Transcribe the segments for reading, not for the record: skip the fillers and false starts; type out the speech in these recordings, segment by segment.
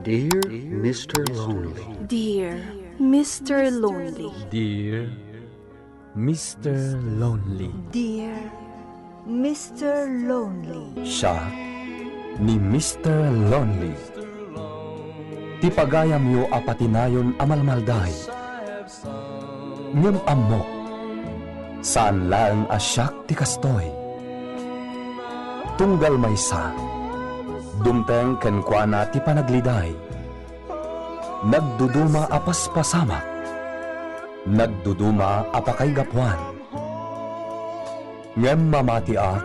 Dear Mr. Lonely. Dear Mr. Lonely. Dear Mr. Lonely. Dear Mr. Lonely. Siya ni Mr. Lonely. Ti pagayam yo apatinayon amalmalday. Ngem amok. Saan lang asyak ti kastoy. Tunggal maysa. Dumteng kenkwana ti panagliday. Nagduduma apas pasamak. Nagduduma apakay gapwan. Ngem mamatiak,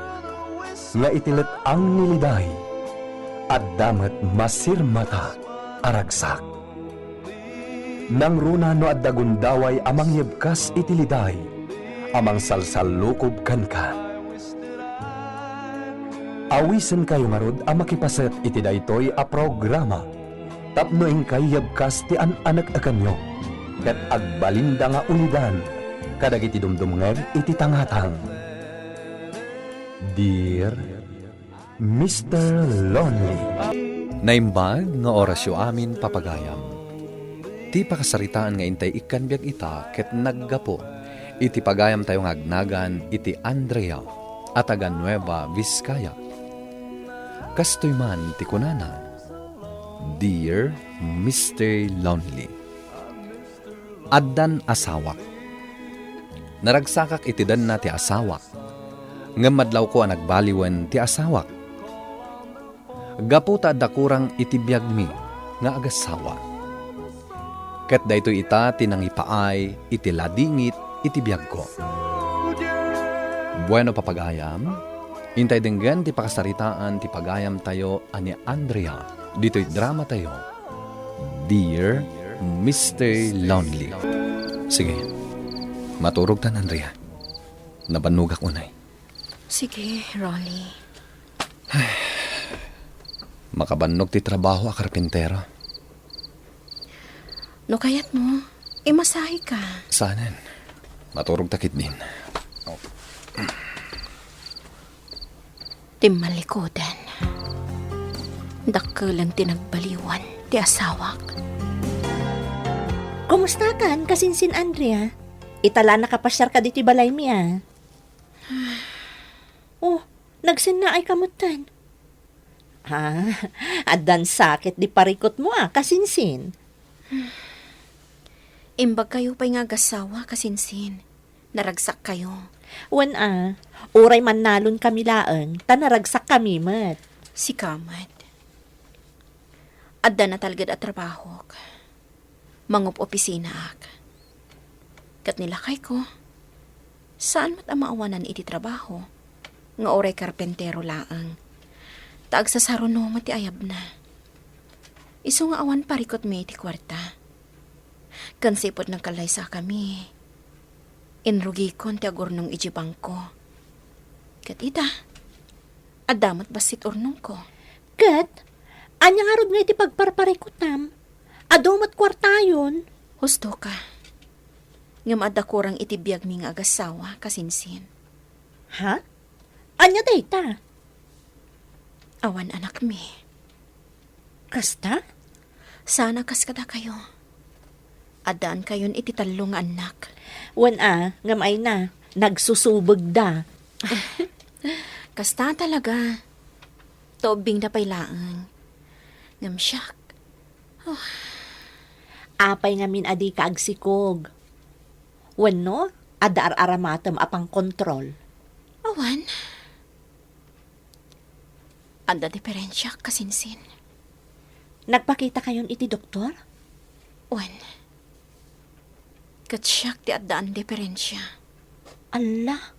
nga itilit ang niliday, at damat masirmata aragsak. Nang runa no at dagundaway amang yebkas itiliday, amang salsalukob kanka. Awisen kayo ngarod ang makipaset iti daytoy a programa. Tapno ingkay yebkas ti anak akanyo. Ket agbalinda nga ulidan. Kadagiti dumdumngeg iti tangatang. Dear Mr. Lonely. Naimbag nga orasyo amin papagayam. Ti pakasaritaan nga intay ikan biag ita ket naggapo. Iti pagayam tayo ngagnagan iti Andrea at taga Nueva Vizcaya. Kastoy man ti kunana, Dear Mr. Lonely. Addan asawak. Naragsakak iti dan na ti asawak. Ngem madlaw ko ang nagbaliwan ti asawak. Gaputa adda kurang iti biag mi nga agasawa. Ket daytoy ita tinangipaay iti ladingit iti biag ko. Bueno papagayam. Intay denggan ti pakasaritaan ti pagayam tayo ani Andrea. Dito'y drama tayo. Dear Mr. Lonely. Sige, maturog tan Andrea. Nabanugak unay. Sige, Rolly. Makabannog ti trabaho a karpintero. No kayat mo, imasahe ka. Sanen, maturog takit din. Timalikodan. Dakkelan tinagbaliwan ti asawak. Kumusta kan, kasinsin Andrea? Itala nakapasyar ka diti balay mi Oh, nagsin na ay kamutan. Adan sakit di parikot mo kasinsin. Imbag kayo pa'y nga gasawa, kasinsin. Naragsak kayo. Wan uray man nalon kami laeng, tanaragsak kami met. Si Kamat. Adda na talgad at trabaho. Mangup opisina ak. Kat nilakay ko. Saan mat ang maawanan iti trabaho? Nga oray karpentero laang. Taag sa saruno mati ayab na. Iso nga awan parikot may iti kwarta. Kansipot ng kalaysa kami. Inrugi kon ti agurnong ijibang ko. Kat ita, adamat basit urnong ko. Kat, anya nga rod nga iti pagparparikutam. Adomat kwartayon. Husto ka. Ngam adda kurang iti biag mi nga agasawa, kasinsin. Ha? Anya dayta? Awan anak mi. Kasta? Sana kaskada kayo. Adaan kayon iti talong anak. Wan ngamay na, nagsusubog da. Kasta talaga. Tobing na pailaan. Ngam siyak. Apay ngamin adi ka agsikog. Wan no, ada aramatam apang kontrol. Awan. Adda diferensya, kasinsin. Nagpakita kayon iti doktor? Wan. Katsyak ti addaan diferensya. Allah,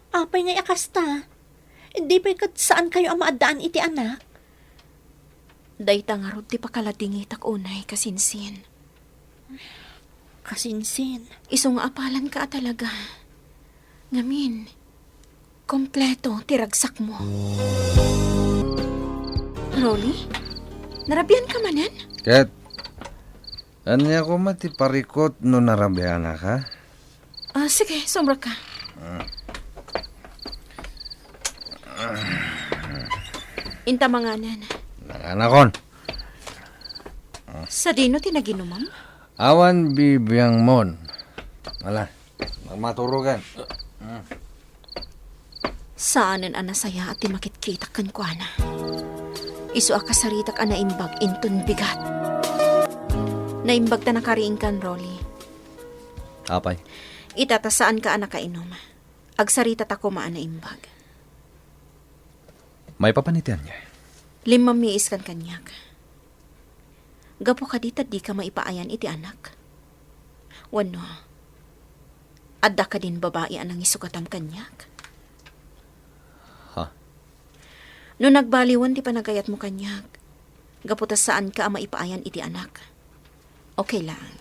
apay nga yakasta. Hindi pa kat saan kayo ang maadaan iti anak? Dayta nga rod ti pakalatingit ak unay, kasinsin. Kasinsin. Iso nga apalan ka talaga. Ngamin, kompleto tiragsak mo. Rolly, narabian ka manan? Kat, anya ko mati parikot no narabiana ka? Sige, sombra ka. Inta manganan. Nanganakon. Sa dino tinaginumam? Awan bibiyang mon. Wala, magmaturugan. Saanen anasaya at timakit-kita kan ko ana. Isu akasaritak ana imbag inton bigat. Naimbag ta nakariing kan, Rolly. Apay, Itatasaan ka ana kainom. Agsarita ta ko maana imbag. may papanitian niya. 5 miis kan kanyak. Gapo ka dita di ka maipaayan iti anak. Wano, adda ka din babae anang isukatam kanyak. Ha? No nagbaliwan ti panagayat mo kanyak, gapo ta saan ka maipaayan iti anak. Okay lang.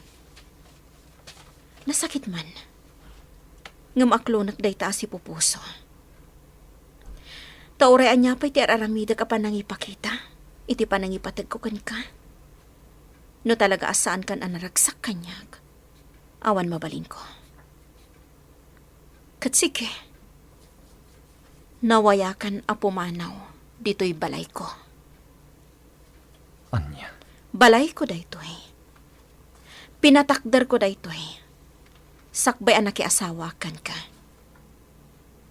Nasakit man. Ngamaklonat day taas si pupuso. Taurean niya pa'y ti araramida ka pa nang ipakita. Iti pa nang ipatag ko kan ka. No talaga asaan kan anaragsak kanyak. Awan mabalin ko. Katsike. Nawayakan apumanaw. Dito'y balay ko. Anya? Balay ko daytoy. Pinatakdar ko daytoy. Sakbay anak asawakan ka.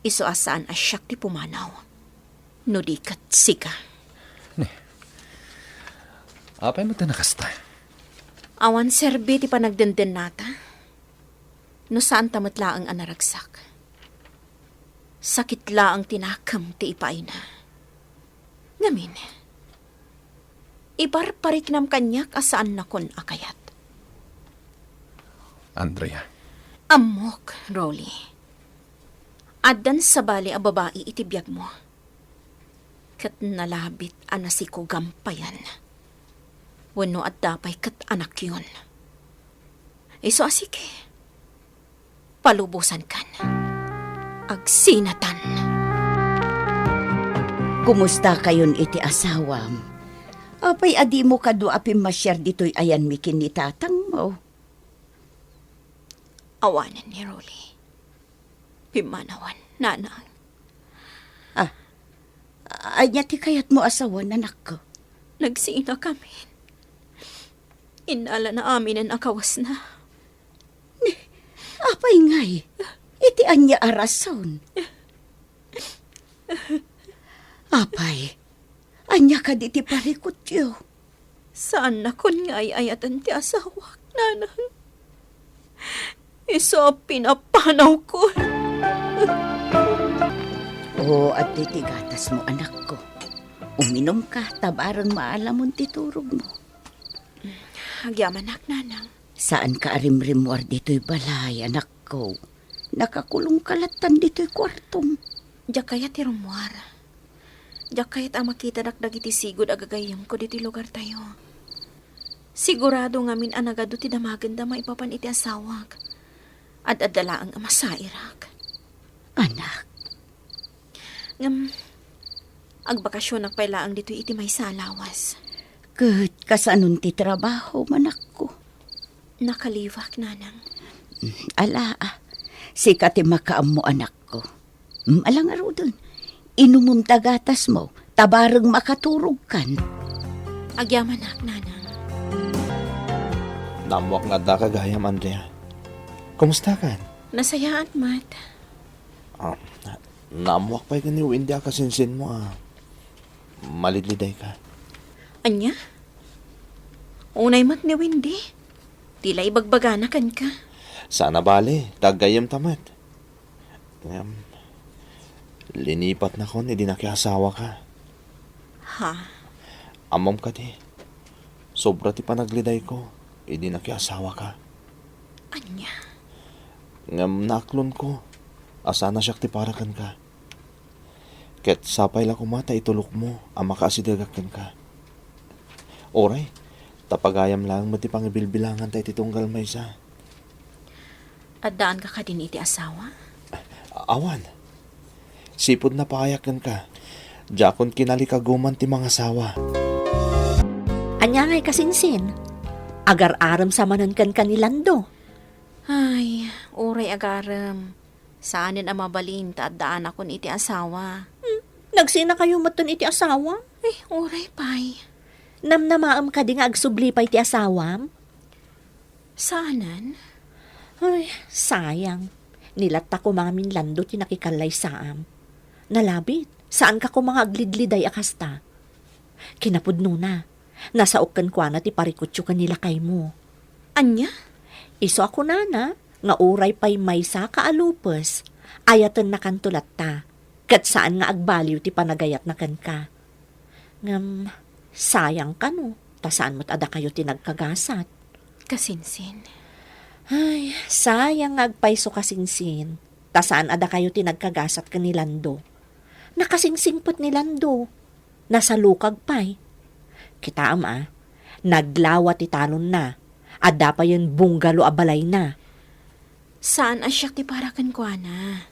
Iso asaan asyak ti pumanaw. No di kat sika. Apay mo tanakasta. Awan serbi ti panagdenden nata. No saan tamat laang anaragsak. Sakit laang tinakam ti ipay na. Ngamin. Ibarparik nam kanyak asaan nakon akayat. Andrea, Amok, Rolly. Adan sa bali a babae itibiyag mo. Kat nalabit anasi ko gampayan. Wano at dapay kat anak yun. Iso asike. Palubusan kan. Agsinatan. Kumusta kayon iti asawam? Apay adi mo kadu apim masyar dito'y ayan mikin ni tatang mo. Awanan ni Rolly. Pimanawan, nanang. Anya ti kayat mo asawan, anak ko. Nagsina kami. Inala na amin ang akawas na. Apay ngay, iti anya arason. Apay, anya ka di ti parikot yo. Saan na kun nga ayatan ti asawak, nanang? Iso pinapanaw ko. Oo, at titigatas mo, anak ko. Uminom ka, tabarang maalamon titurog mo. Hagyamanak, nanang. Saan ka arimrimwar dito'y balay, anak ko? Nakakulong kalatan dito'y kwartong. Diyak kaya ti rumwar. Diyak kaya't ang makita dakdag iti sigod agagayam ko diti lugar tayo. Sigurado ngamin anagado ti damaganda maipapan iti asawak. At adala ang amasairak. Anak, Agbakasyon nagpailaang dito iti may salawas. kat kasanon ti trabaho, manak ko. Nakalivak, nanang. Ala, sika ti makaam mo, anak ko. Alang aro dun. Inumum tagatas mo, tabarang makaturog kan. Agyamanak, nanang. Namwak nga da kagayam, Andrea. Kumusta kan? Nasayaan, Mat. Namwak pa'y kani Wendy akasinsin mo Malidliday ka. Anya? Unay mat ni Wendy. Tila ibagbagana kan ka. Sana bali, tagayam tamat. Linipat na kon, hindi nakiasawa ka. Ha? Amam ka di. Sobra ti panagliday ko, hindi nakiasawa ka. Anya? Ngam naklon ko, asa na siya ti parakan ka. Ket sapay la kumata itulok mo, ang makaasidegakan ka. Oray, tapagayam lang mo ti pangibilbilangan tayo titunggal may isa. At daan ka din iti asawa? Awan, sipod na paayakan ka. Jakon kinalikaguman ti mga sawa. Anya ngay kasinsin. Agar-aram sa manan kan kanilando. Ay, oray agaram. Saanin ang mabalin ta at daan akon iti asawa. Nagsina kayo matan iti asawa? Ay, oray pay. Namnamaam ka di nga agsublipay ti asawam? Saanan? Ay, sayang. Nilatta ko mga minlando ti nakikalay saam. Nalabit, saan ka ko mga aglidliday akasta? Kinapudno na. Nasaokan kwa na ti parikutyo kanila kay mo. Anya? Iso ako nana, nga uray pa'y maysa kaalupes. Ayatan na kantulat ta. Kat saan nga agbaliw ti panagayat na kan ka. Ngam, sayang ka no. Ta saan mo't ada kayo ti nagkagasat. Kasinsin. Ay, sayang agpayso kasinsin. Ta saan ada kayo ti nagkagasat ka ni Lando. Nakasingsingpot ni Lando. Nasa lukag pa'y. Kita ama, naglawa ti talon na. Adda pa yun bunggalo abalay na. Saan asyak ti para kan kwa na?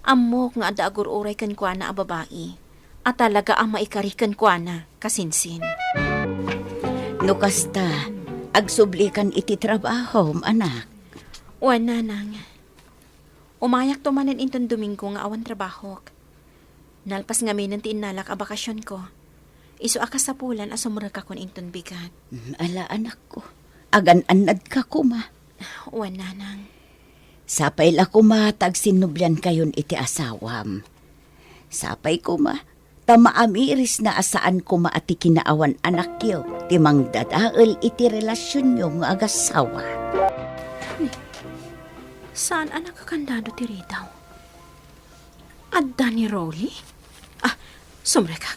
Amok nga ada agur-uray kan kwa na a babae. At talaga ang maikari kan kwa na, kasinsin. No kasta, agsublikan iti trabaho, anak. Wan nanang. Umayak to manen inton Domingo nga awan trabaho. Nalpas nga minan ti inalak a bakasyon ko. Isu akas sa pulan a sumurag ka kon inton bigat. Ala anak ko, agan-anad ka kuma. Wan nanang. Sapay la kuma tag sinubyan kayon iti asawam. Sapay kuma, tamaamiris na asaan kuma ati kinaawan anak yo, timang dadael iti relasyon yo nga agasawa. Saan anak kakandado ti Ritaw? Adda ni Rolly? Sumre ka.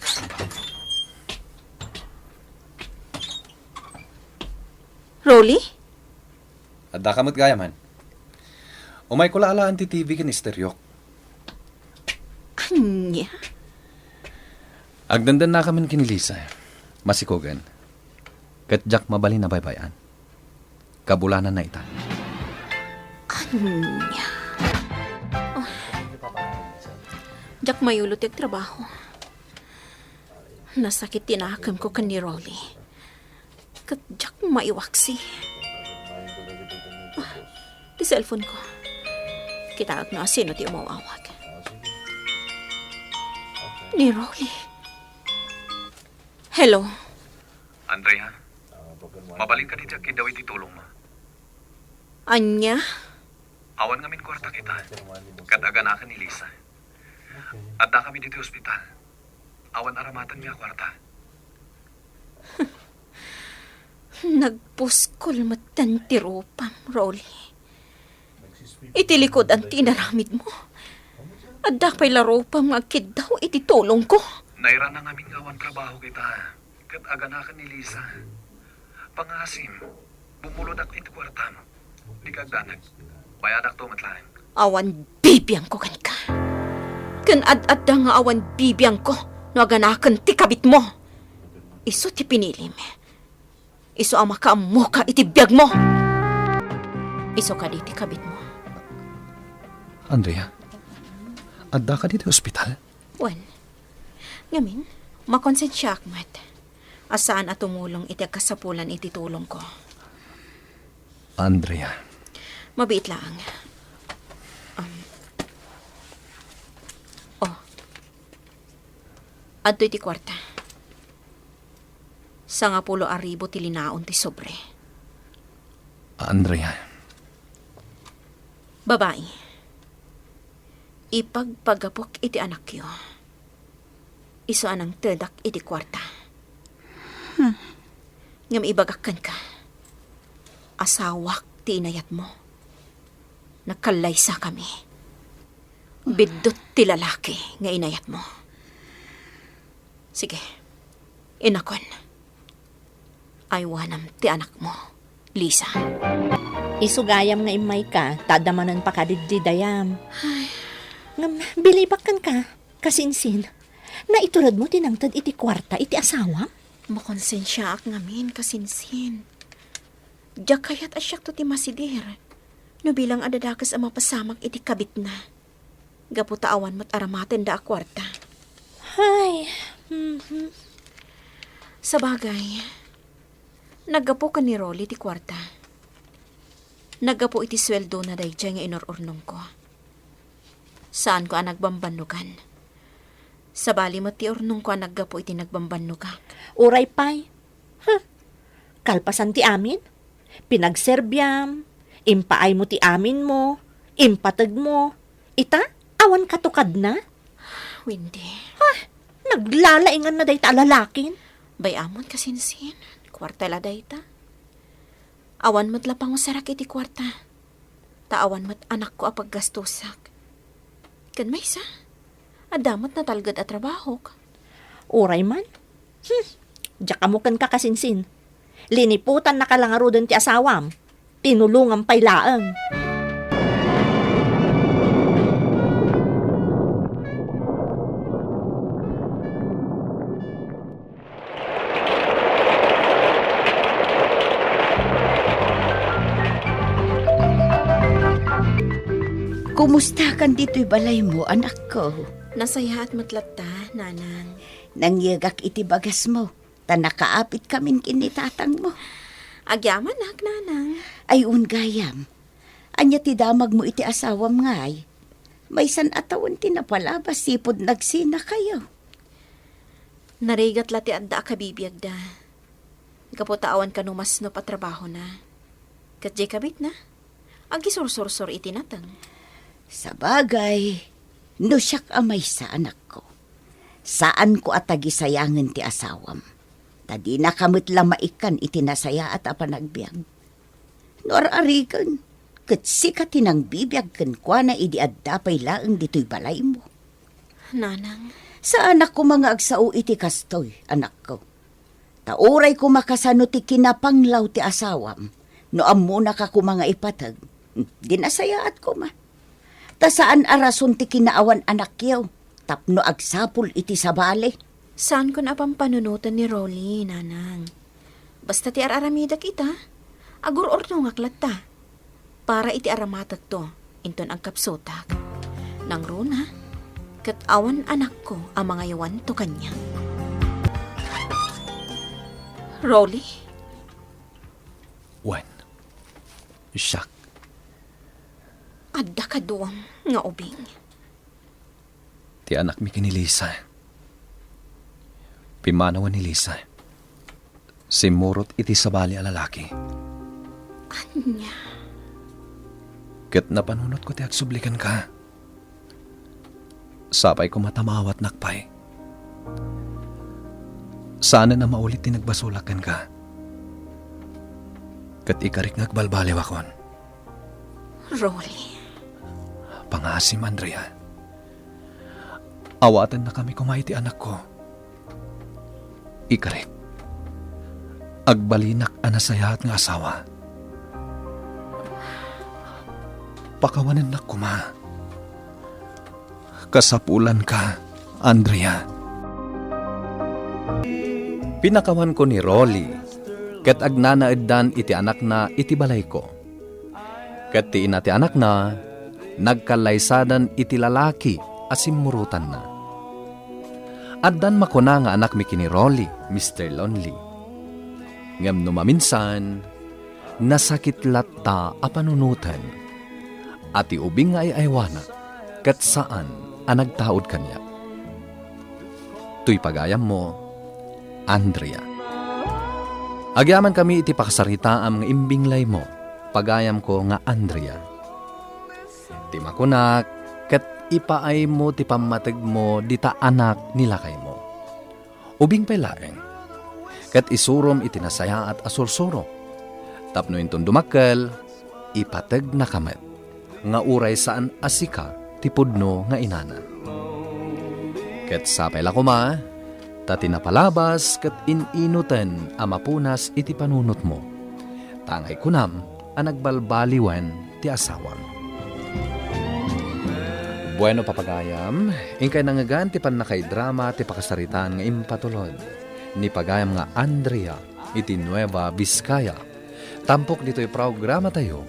Rolly? Adda kamot gaya man. Umay ko laalaan ti TV kin isteryok. Anya? Agdandan na kami kin Lisa. Masikogan. Kat Jack mabali na baybayan. Kabulanan na ita. Anya? Oh. Jack mayulot yung trabaho. Nasakit tinakam ko kan ni Rolly. Kat Jack maiwaksi. Ti cellphone ko. Kitaag na sino ti umawawag. Ni Rolly. Hello? Andrea, mabalin ka ni Jack daw iti tulong mo. Anya? Awan ngamin kwarta kita. Kataganakan ni Lisa. Adda kami dito ospital. Awan aramatan niya kwarta. Nagpuskol matan ti ropam, Rolly. Itilikod ang tinaramid mo. Adda pa'y laropam agkid daw iti tulong ko. Naira na ngamin awan trabaho kita. Kataganakan ni Lisa. Pangasim, bumulodak iti kwarta mo. Di kagdanag. Bayadak to matlaeng. Awan bibiyang ko kan ka. Kan ad-adda nga awan bibiyang ko. No aganakan ti kabit mo. Iso ti pinilim. Iso ang makaamo ka iti biyag mo. Iso ka di ti kabit mo. Andrea, adda ka dito ospital? Wan. Ngamin, makonsensya akmat. Asaan at tumulong iti kasapulan iti tulong ko. Andrea. Mabiit lang. Adto iti kwarta. Sa nga 10,000 ti linaon ti sobre. Andrea. Babae. Ipagpagapok iti anak yo. Iso anang tedak iti kwarta. Ngam ibagakan ka. Asawak ti inayat mo. Nakalaysa kami. Bidot ti lalaki nga inayat mo. Sige, inakon. Aywanam ti anak mo, Lisa. Isugayam nga imay ka, tadamanan pa kadididayam. Ngam, bilibakan ka, kasinsin. Na iturad mo tinangtad iti kwarta, iti asawa? Makonsensya ak ngamin, kasinsin. Diyak kayat asyak to ti masidir. No bilang adadakas ang mapasamak iti kabit na. Gaputa awan mat aramaten da akwarta. Ay, Sa bagay, naggapo ka ni Rolly ti kwarta. Naggapo iti sweldo na dayjay nga inorurnong ko. Saan ko ang nagbambanugan? Sa bali mo ti urnong ko ang naggapo iti nagbambanugak. uray pay, Kalpasan ti amin, pinagserbyam, impaay mo ti amin mo, impatag mo, ita, awan katukad na. Wendy, Naglalaingan na day ta lalakin. bayamon kasinsin. Kwarta la dayta. Awan mo't lapang masarak iti kwarta. Taawan mo't anak ko apag gastusak. Kan may isa, adamot na talgad at trabaho. Uray man. Diyak amukan ka kasinsin. Liniputan na kalangaro din ti asawam. Tinulungan pa'y laang. Kumusta kan dito'y balay mo, anak ko? Nasaya at matlatta, nanang. Nangyagak iti bagas mo, ta nakaapit kamin kinitatang mo. Agyaman nak, nanang. Ay gayam, anya ti damag mo iti asawam ngay. May san atawan tinapalabas sipod nagsina kayo. Narigat lati adda kabibiyag da. Kaputaan ka numas no patrabaho na. Katjay kabit na. Agisursur-sur itinatang. Sa bagay, no siyak amay sa anak ko. Saan ko atagi sayangan ti asawam? Tadi na kamit lamaikan itinasaya at apanagbiag. Norarigan, katsi ka tinang bibiyag kan kwa na idi addapay laang dito'y balay mo. Nanang, Sa anak ko mga agsao iti kastoy, anak ko. Tauray ko makasano ti kinapanglaw ti asawam. No amuna ka ko mga ipatag, dinasayaat ko ma. Ta saan arason ti kinaawan anak yaw, tapno agsapul iti sabali. saan ko na pampanunutan ni Rolly, nanang? Basta ti araramida kita, agur-orno nga klatta. Para iti aramatag to, inton ang kapsotak. Nang runa, kat awan anak ko ang mga yawan to kanya. Rolly? Wen. Siyak. Adda ka duwam nga ubing. Ti anak mi kini Lisa. Pimanawan ni Lisa. Simurot iti sabali a lalaki. Anya? Ket napanunot ko ti agsublikan ka. Sapay ko matamawat nakpay. Sana na maulit ti nagbasulakan ka. Ket ikarik ngagbalbaliw akon. Rolly. Pangasim, Andrea. Awatan na kami kumay ti anak ko. Ikarik. Agbalinak anasayahat nga asawa. Pakawanan na kuma. Kasapulan ka, Andrea. Pinakawan ko ni Rolly, ket agnanaeddan iti anak na iti balay ko. Ket ti ina ti anak na, nagkalaysadan iti lalaki asimurutan na. Addan makuna nga anak mi kini Rolly, Mr. Lonely. Ngem no maminsan, nasakit latta a panunutan. At iubing nga ay aywana, kat saan ang nagtaod kanya. Tuy pagayam mo, Andrea. Agyaman kami iti pakasarita ang imbinglay mo, pagayam ko nga Andrea. Ti makunak, kat ipaay mo ti pamatag mo dita anak nilakay mo. Ubing pailaeng, kat isurom itinasaya at asursuro. Tapno intong dumakkel, ipatag na kamet, nga uray saan asika ti pudno nga inana. Ket sapay la kuma, tati napalabas ket ininuten a mapunas iti panunot mo. Tangay kunam a nagbalbaliwan ti asawam. Bueno papagayam, ingkay nangagan ti panakay drama ti pakasaritan nga impatulod. Ni pagayam nga Andrea iti Nueva Vizcaya. Tampok dito'y programa tayo,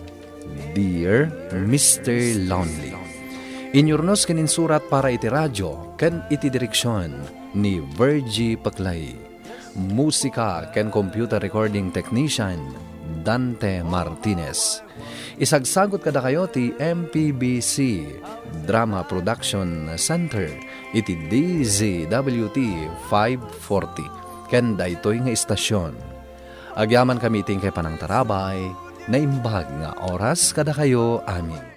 Dear Mr. Lonely. Inyornos kanin surat para iti radyo ken iti direksyon ni Virgie Paclay. Musika ken computer recording technician Dante Martinez. Isagsagot kada kayo ti MPBC Drama Production Center iti DZWT 540 ken daytoy nga istasyon Agyaman kami iting kay panang tarabay, na imbag nga oras kada kayo. Amin.